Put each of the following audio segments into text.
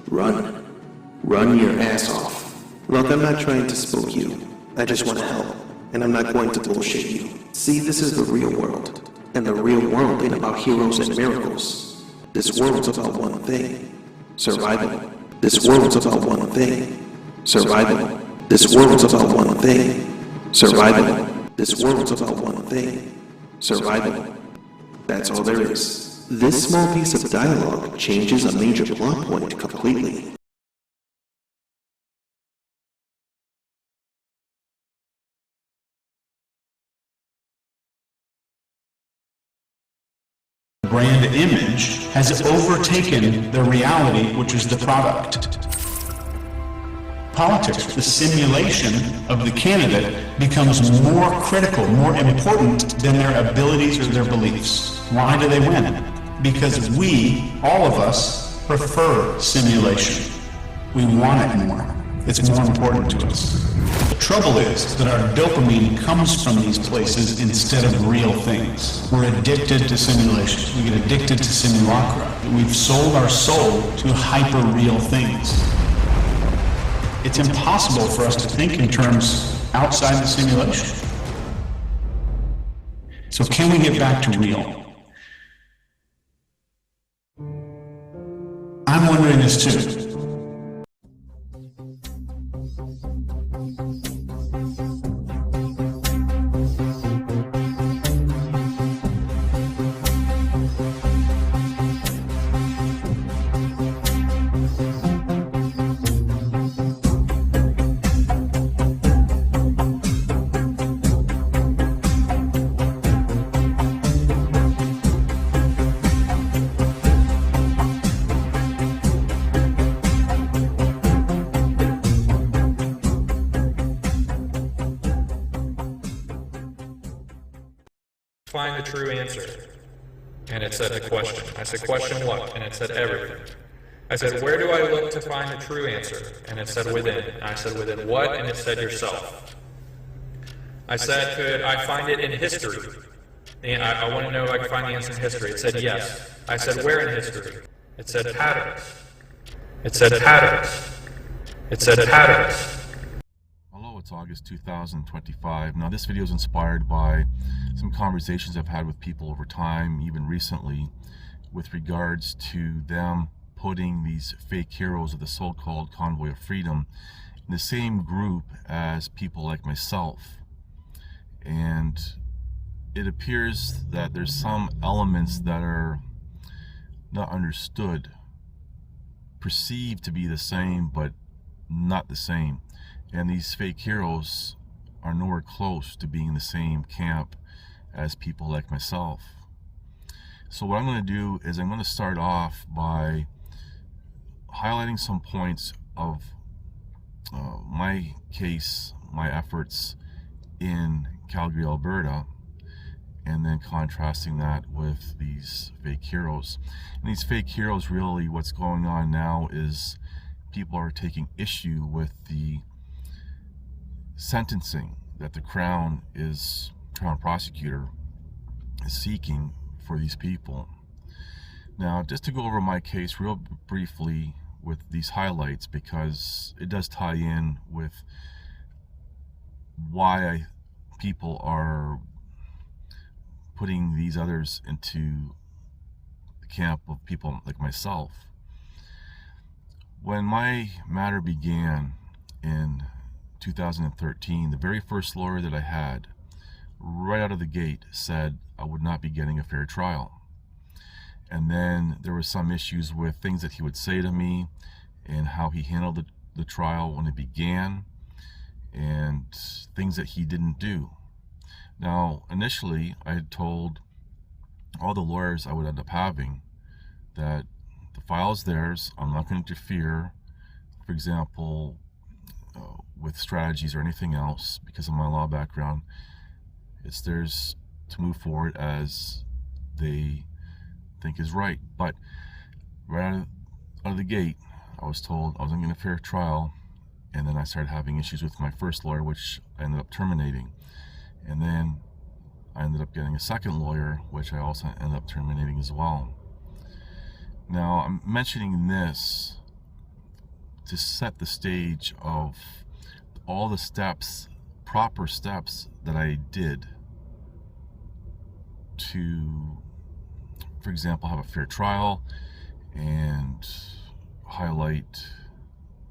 Run. Run your ass off. Look, I'm not trying to spook you. I just want to help, and I'm not going to bullshit you. See, this is the real world, and the real world ain't about heroes and miracles. This world's about one thing. Survival. This world's about one thing. Survival. This world's about one thing. Survival. This world's about one thing. Survival. That's all there is. This small piece of dialogue changes a major plot point completely. Brand image has overtaken the reality, which is the product. Politics, the simulation of the candidate, becomes more critical, more important than their abilities or their beliefs. Why do they win? Because we, all of us, prefer simulation. We want it more. It's more important to us. The trouble is that our dopamine comes from these places instead of real things. We're addicted to simulations. We get addicted to simulacra. We've sold our soul to hyper-real things. It's impossible for us to think in terms outside the simulation. So can we get back to real? I'm wondering this too. Find the true answer. And it said the question. I said, question what? And it said everything. I said, where do I look to find the true answer? And it said within. And I said, within what? And it said yourself. I said, could I find it in history? And I want to know if I could find the answer in history. It said yes. I said, where in history? It said patterns. It said patterns. It said patterns. Hello, it's August 2025. Now this video is inspired by some conversations I've had with people over time, even recently, with regards to them putting these fake heroes of the so-called Convoy of Freedom in the same group as people like myself. And it appears that there's some elements that are not understood, perceived to be the same, but not the same. And these fake heroes are nowhere close to being in the same camp as people like myself. So what I'm going to do is I'm going to start off by highlighting some points of my case, my efforts in Calgary, Alberta, and then contrasting that with these fake heroes. And these fake heroes, really what's going on now is people are taking issue with the sentencing that the Crown prosecutor is seeking for these people. Now, just to go over my case real briefly with these highlights, because it does tie in with why people are putting these others into the camp of people like myself. When my matter began in 2013, the very first lawyer that I had, right out of the gate, said I would not be getting a fair trial. And then there were some issues with things that he would say to me and how he handled the trial when it began, and things that he didn't do. Now, initially, I had told all the lawyers I would end up having that the file's theirs, I'm not going to interfere, for example, with strategies or anything else, because of my law background. It's theirs to move forward as they think is right. But right out of the gate, I was told I wasn't getting a fair trial, and then I started having issues with my first lawyer, which I ended up terminating. And then I ended up getting a second lawyer, which I also ended up terminating as well. Now, I'm mentioning this to set the stage of all the steps, proper steps that I did to, for example, have a fair trial and highlight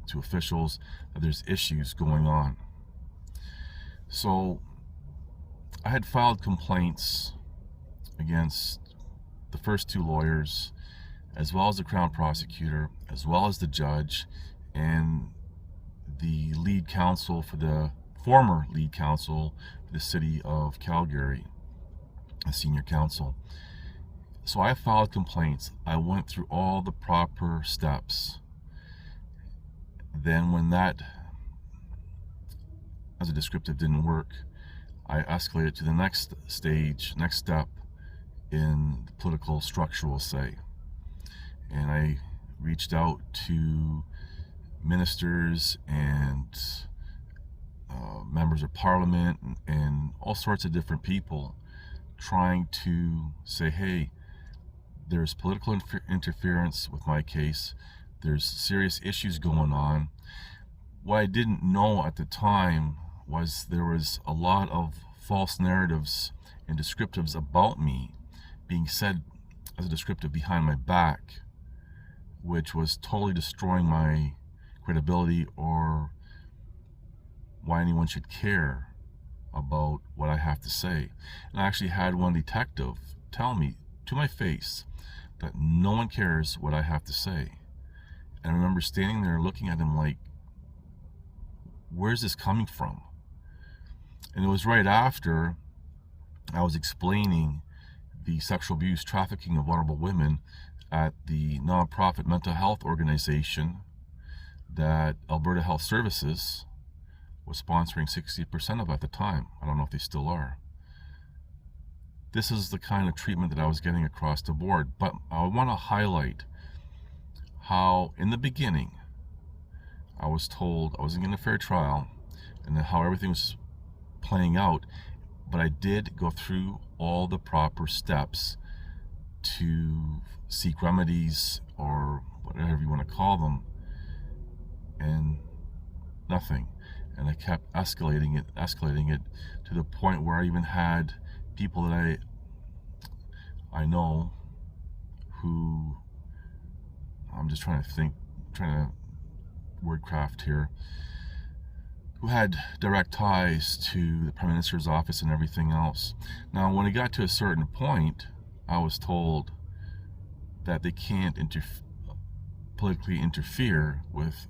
to officials that there's issues going on. So I had filed complaints against the first two lawyers, as well as the Crown prosecutor, as well as the judge, and the lead counsel for the former lead counsel for the city of Calgary, a senior counsel. So I filed complaints. I went through all the proper steps. Then when that, as a descriptive, didn't work, I escalated to the next stage, next step in the political structure, we'll say. And I reached out to ministers and members of parliament and all sorts of different people, trying to say, hey, there's political interference with my case. There's serious issues going on. What I didn't know at the time was there was a lot of false narratives and descriptives about me being said as a descriptive behind my back, which was totally destroying my credibility or why anyone should care about what I have to say. And I actually had one detective tell me to my face that no one cares what I have to say. And I remember standing there looking at him like, where's this coming from? And it was right after I was explaining the sexual abuse, trafficking of vulnerable women at the nonprofit mental health organization that Alberta Health Services was sponsoring 60% of at the time. I don't know if they still are. This is the kind of treatment that I was getting across the board. But I want to highlight how in the beginning I was told I wasn't getting a fair trial and then how everything was playing out. But I did go through all the proper steps to seek remedies or whatever you want to call them, and nothing. And I kept escalating it to the point where I even had people that I know who, I'm just trying to wordcraft here, who had direct ties to the Prime Minister's office and everything else. Now, when it got to a certain point, I was told that they can't politically interfere with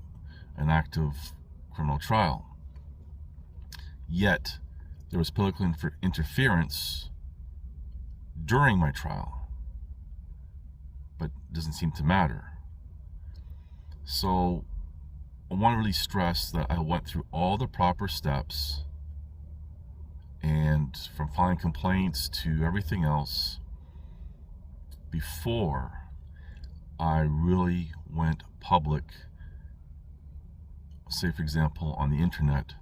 an active criminal trial. Yet, there was political interference during my trial, but it doesn't seem to matter. So, I want to really stress that I went through all the proper steps, and from filing complaints to everything else, before I really went public, say for example on the internet,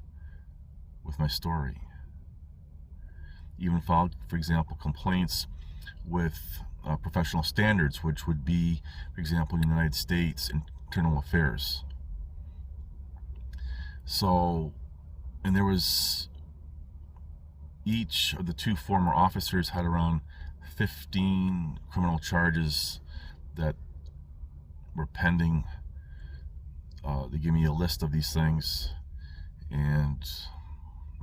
with my story. Even filed, for example, complaints with professional standards, which would be, for example, United States Internal Affairs. So, and there was, each of the two former officers had around 15 criminal charges that were pending. They gave me a list of these things, and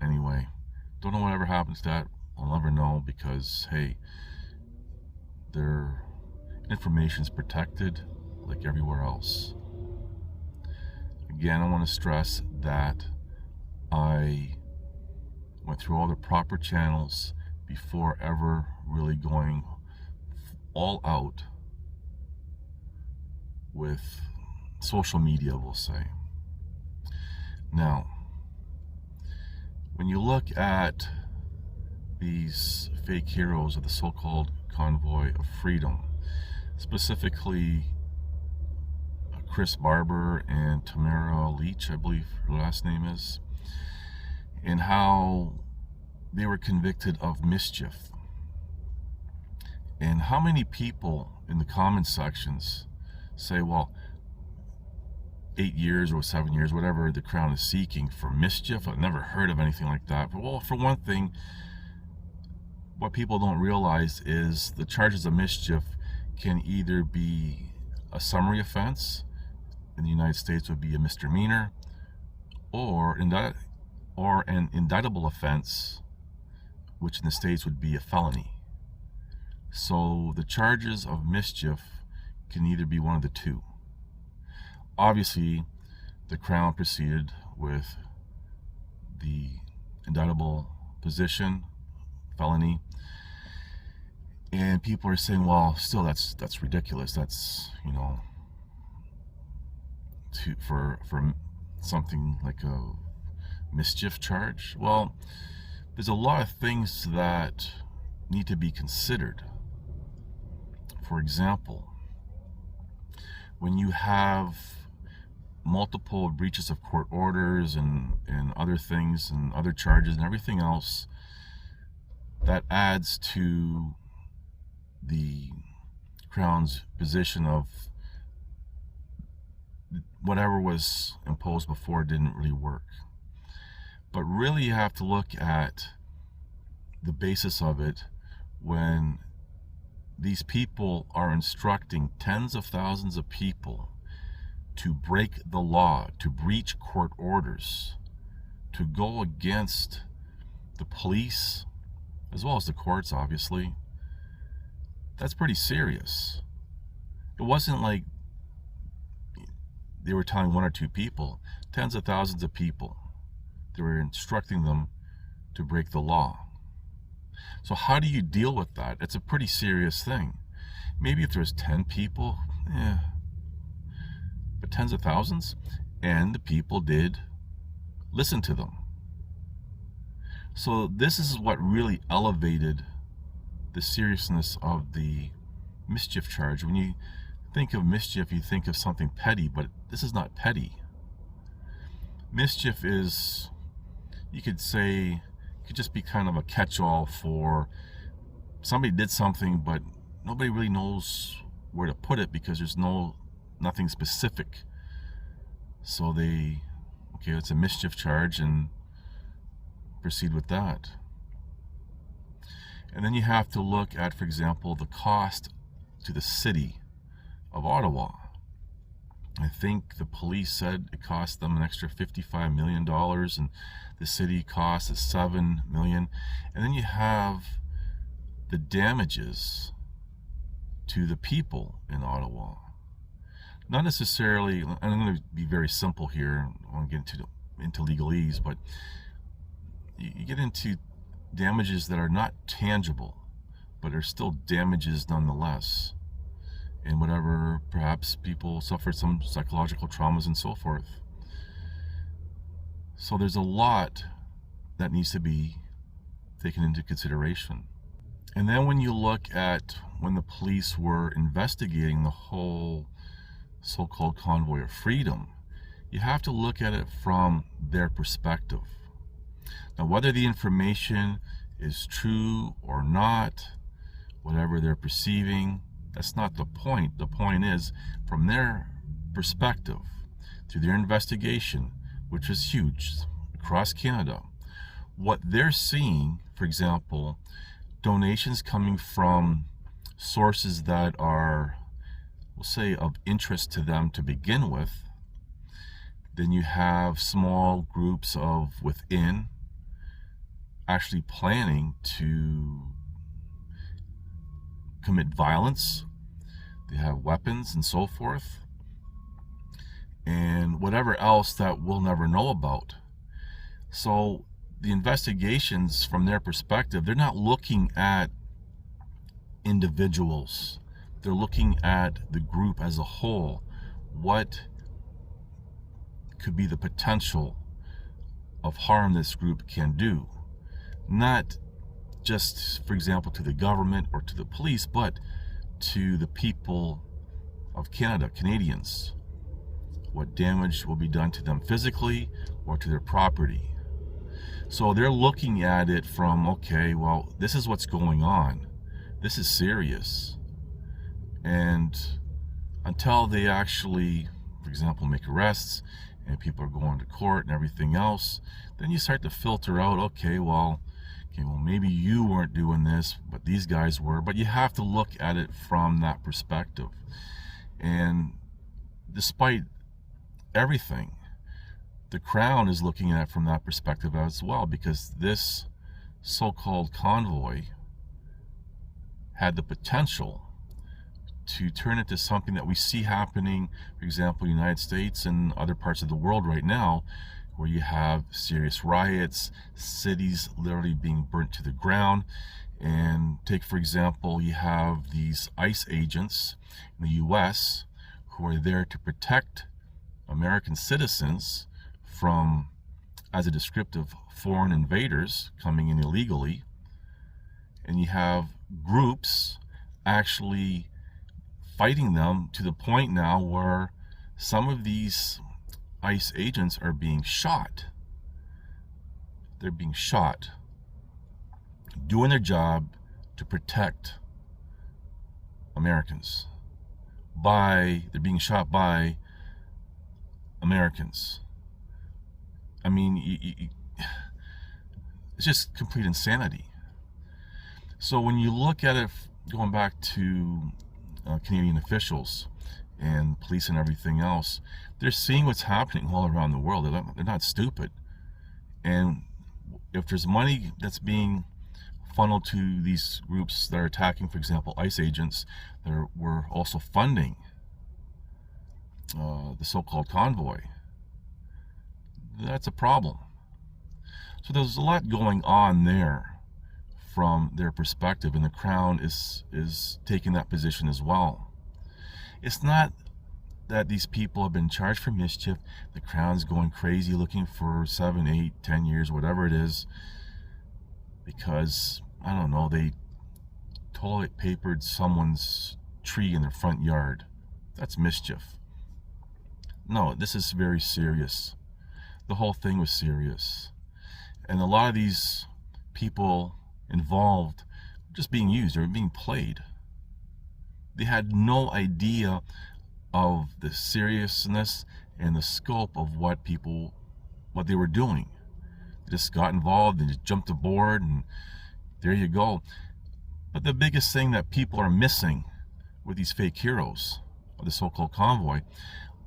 anyway, don't know whatever happens to that. I'll never know, because hey, their information's protected like everywhere else. Again, I want to stress that I went through all the proper channels before ever really going all out with social media, we'll say. Now, when you look at these fake heroes of the so-called Convoy of Freedom, specifically Chris Barber and Tamara Leach, I believe her last name is, and how they were convicted of mischief, and how many people in the comment sections say, well, 8 years or 7 years, whatever the Crown is seeking for mischief. I've never heard of anything like that. But, well, for one thing, what people don't realize is the charges of mischief can either be a summary offense, in the United States would be a misdemeanor, or an indictable offense, which in the States would be a felony. So the charges of mischief can either be one of the two. Obviously, the Crown proceeded with the indictable position, felony, and people are saying, well, still that's ridiculous. That's, you know, for something like a mischief charge. Well, there's a lot of things that need to be considered. For example, when you have multiple breaches of court orders and other things and other charges and everything else, that adds to the Crown's position of whatever was imposed before didn't really work. But really you have to look at the basis of it when these people are instructing tens of thousands of people to break the law, to breach court orders, to go against the police, as well as the courts, obviously. That's pretty serious. It wasn't like they were telling one or two people, tens of thousands of people. They were instructing them to break the law. So how do you deal with that? It's a pretty serious thing. Maybe if there's 10 people, but tens of thousands, and the people did listen to them. So this is what really elevated the seriousness of the mischief charge. When you think of mischief, you think of something petty, but this is not petty. Mischief is, you could say, could just be kind of a catch-all for somebody did something, but nobody really knows where to put it because there's nothing specific. So okay, it's a mischief charge and proceed with that. And then you have to look at, for example, the cost to the city of Ottawa. I think the police said it cost them an extra $55 million, and the city cost is $7 million. And then you have the damages to the people in Ottawa. Not necessarily, and I'm going to be very simple here, I won't get into legalese, but you get into damages that are not tangible, but are still damages nonetheless. And whatever, perhaps people suffered some psychological traumas and so forth. So there's a lot that needs to be taken into consideration. And then when you look at when the police were investigating the whole so-called Convoy of Freedom, you have to look at it from their perspective. Now, whether the information is true or not, whatever they're perceiving, that's not the point. The point is, from their perspective, through their investigation, which is huge across Canada, what they're seeing, for example, donations coming from sources that are, we'll say, of interest to them to begin with. Then you have small groups of within actually planning to commit violence. They have weapons and so forth, and whatever else that we'll never know about. So the investigations, from their perspective, they're not looking at individuals. They're looking at the group as a whole. What could be the potential of harm this group can do? Not just, for example, to the government or to the police, but to the people of Canada, Canadians. What damage will be done to them physically or to their property. So they're looking at it from, okay, well, this is what's going on. This is serious. And until they actually, for example, make arrests, and people are going to court and everything else, then you start to filter out, okay, well, maybe you weren't doing this, but these guys were. But you have to look at it from that perspective. And despite everything, the Crown is looking at it from that perspective as well, because this so-called convoy had the potential to turn into something that we see happening, for example, in the United States and other parts of the world right now, where you have serious riots, cities literally being burnt to the ground. And take, for example, you have these ICE agents in the US who are there to protect American citizens from, as a descriptive, foreign invaders coming in illegally. And you have groups actually fighting them to the point now where some of these ICE agents are being shot. They're being shot, doing their job to protect Americans. They're being shot by Americans. I mean, it's just complete insanity. So when you look at it, going back to Canadian officials and police and everything else, they're seeing what's happening all around the world. They're not stupid. And if there's money that's being funneled to these groups that are attacking, for example, ICE agents, that were also funding the so-called convoy, that's a problem. So there's a lot going on there from their perspective, and the Crown is taking that position as well. It's not that these people have been charged for mischief. The Crown's going crazy looking for 7, 8, 10 years, whatever it is, because, I don't know, they toilet papered someone's tree in their front yard. That's mischief. No, this is very serious. The whole thing was serious. And a lot of these people involved were just being used, they were being played. They had no idea of the seriousness and the scope of what they were doing. They just got involved and just jumped aboard, and there you go. But the biggest thing that people are missing with these fake heroes of the so-called convoy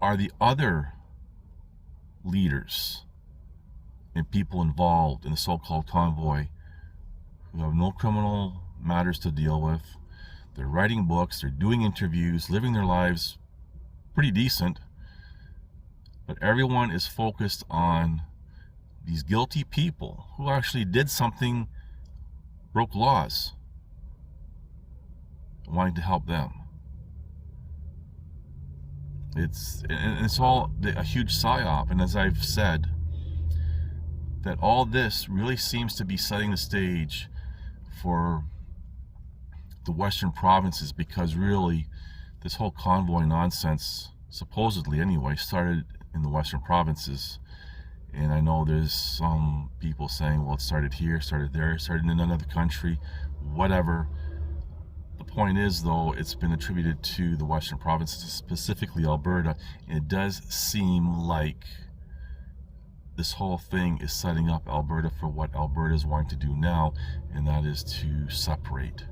are the other leaders and people involved in the so-called convoy who have no criminal matters to deal with. They're writing books, they're doing interviews, living their lives pretty decent, but everyone is focused on these guilty people who actually did something, broke laws, wanting to help them. It's all a huge psyop, and as I've said, that all this really seems to be setting the stage for the Western provinces, because really this whole convoy nonsense, supposedly anyway, started in the Western provinces. And I know there's some people saying, well, it started here, started there, started in another country, whatever. The point is, though, it's been attributed to the Western provinces, specifically Alberta, and it does seem like this whole thing is setting up Alberta for what Alberta is wanting to do now, and that is to separate,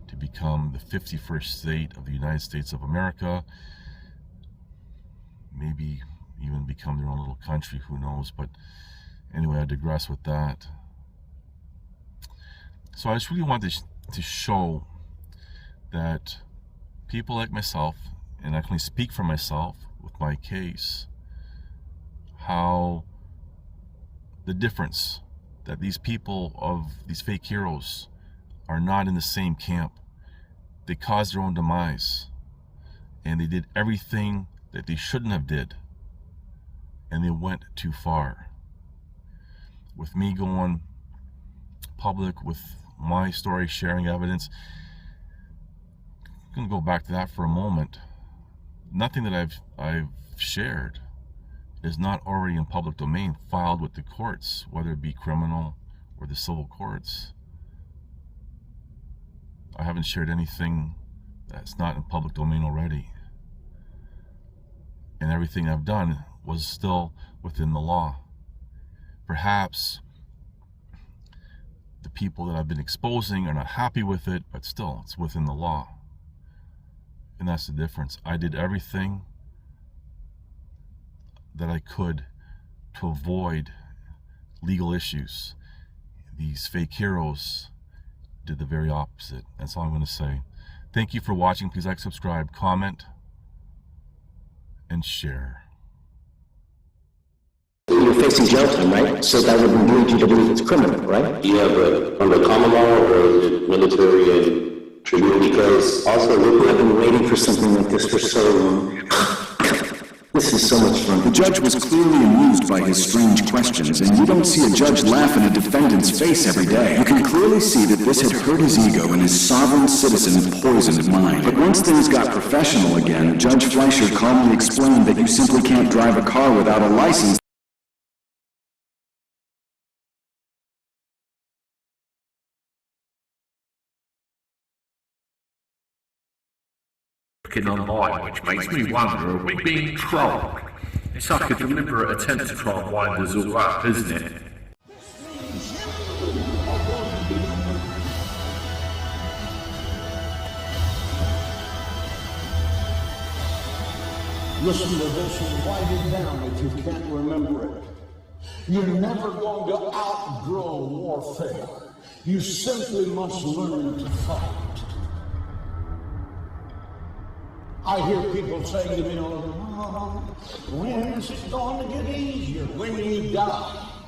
to become the 51st state of the United States of America, maybe even become their own little country, who knows. But anyway, I digress with that. So I just really wanted to show that people like myself, and I can only speak for myself with my case, how the difference that these people of these fake heroes are not in the same camp. They caused their own demise, and they did everything that they shouldn't have did, and they went too far. With me going public with my story, sharing evidence, I'm going to go back to that for a moment. Nothing that I've shared is not already in public domain, filed with the courts, whether it be criminal or the civil courts. I haven't shared anything that's not in public domain already. And and everything I've done was still within the law. Perhaps the people that I've been exposing are not happy with it, but still, it's within the law. And that's the difference. I did everything that I could to avoid legal issues. These fake heroes did the very opposite. That's all I'm going to say. Thank you for watching. Please like, subscribe, comment, and share. You're facing jail time, right? So that would lead you to believe it's criminal, right? Yeah, but under common law or is it military and tribunal? Because also I've been waiting for something like this for so long. This is so much fun. The judge was clearly amused by his strange questions, and you don't see a judge laugh in a defendant's face every day. You can clearly see that this had hurt his ego and his sovereign citizen poisoned mind. But once things got professional again, Judge Fleischer calmly explained that you simply can't drive a car without a license. Online, which makes me wonder, are we being trolled? It's like a deliberate attempt to try and wind us all up, isn't it? Listen to this and write it down if you can't remember it. You're never going to outgrow warfare. You simply must learn to fight. I hear people saying to me, oh, when is it going to get easier? When you die.